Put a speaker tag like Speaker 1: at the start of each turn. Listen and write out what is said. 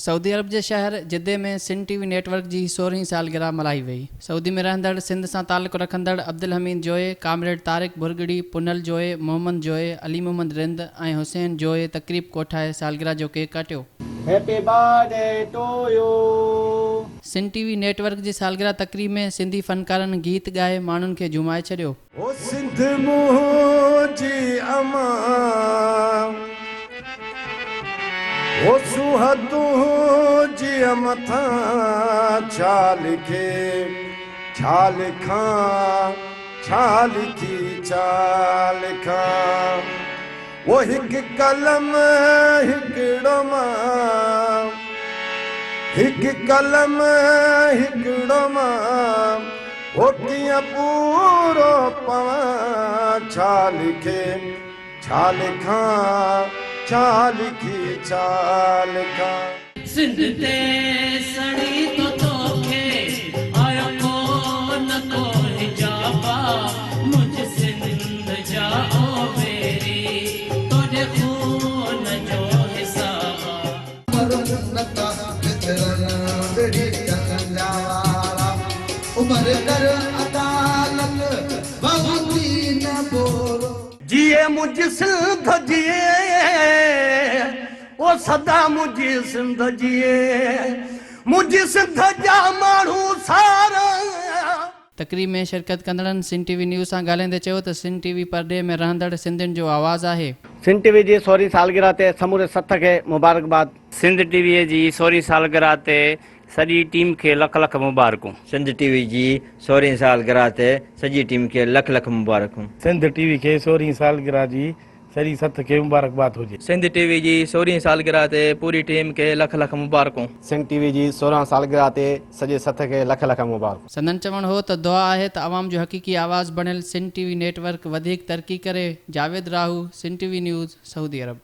Speaker 1: Saudi अरब के शहर जिद्दे में सिंध टीवी नेटवर्क की 16वीं सालगिरह मल्हाई वई। सऊदी में रहंदड़ सिंध से ताल्लुक़ रखंदड़ अब्दुल हमीद जोए, कामरेड तारिक भुरगड़ी, पुनल जोए, मोहम्मद जोए, अली मोहम्मद रिंद और हुसैन जोए तकरीब कोठाए सालगिरह जो केक काटियो।
Speaker 2: Happy birthday to you.
Speaker 1: Sindh TV network की सालगिरह तकरीब में सिंधी फनकारन गीत गाए मानुन के जुमाए छड़ियो।
Speaker 2: ओ सिंध मुझी अमा ओ सुहदू जी मथा छा लिखे छा लिखा छा लिखी छा लिखा वो हिक कलम हिकड़ो मां हिक कलम हिकड़ो मां ओ किया पूरो पवा छा लिखे छा लिखा छा लिखी छा लिखा।
Speaker 3: सिंध ते सड़ी तो तोखे आयो को न को हिजाबा मुझ सिंध जा ओ बेरी तोड़े खून जो हिसाबा उमर कर अदालत बहुती न बोलो
Speaker 2: जिए मुझ सिंध जिए ओ सदा मुझी सिंध जिए मुझी सिंध जा माण्हू सारा।
Speaker 1: तकरीब में शिरकत कंदड़न सिंध टीवी न्यूज़ से ॻाल्हाईंदे चयो त सिंध टीवी परदे में रहंदड़ सिंधियुनि जो आवाज़ आहे।
Speaker 4: सिंध टीवी जी 16वीं सालगिरह ते समूरे सथ खे मुबारकबाद।
Speaker 5: सिंध टीवीअ जी 16वीं सालगिरह ते सॼी टीम खे लख लख मुबारकूं।
Speaker 6: सिंध टीवी जी 16वीं सालगिरह ते सॼी टीम खे लख लख मुबारकूं।
Speaker 7: सिंध टीवी खे 16वीं सालगिरह जी सॼी सथ खे मुबारकबाद हुजे।
Speaker 8: सिंध टीवी जी 16वीं सालगिरह ते पूरी टीम खे लख लख मुबारकूं।
Speaker 9: सिंध टीवी जी 16 सालगिरह ते सॼे सथ खे लख लख मुबारक।
Speaker 1: संदन चवण हो त दुआ आहे त आवाम जो हक़ीक़ी आवाज़ बणियल सिंध टीवी नेटवर्क वधीक तरक्की करे। जावेद राहू, सिंध टीवी न्यूज़, सऊदी अरब।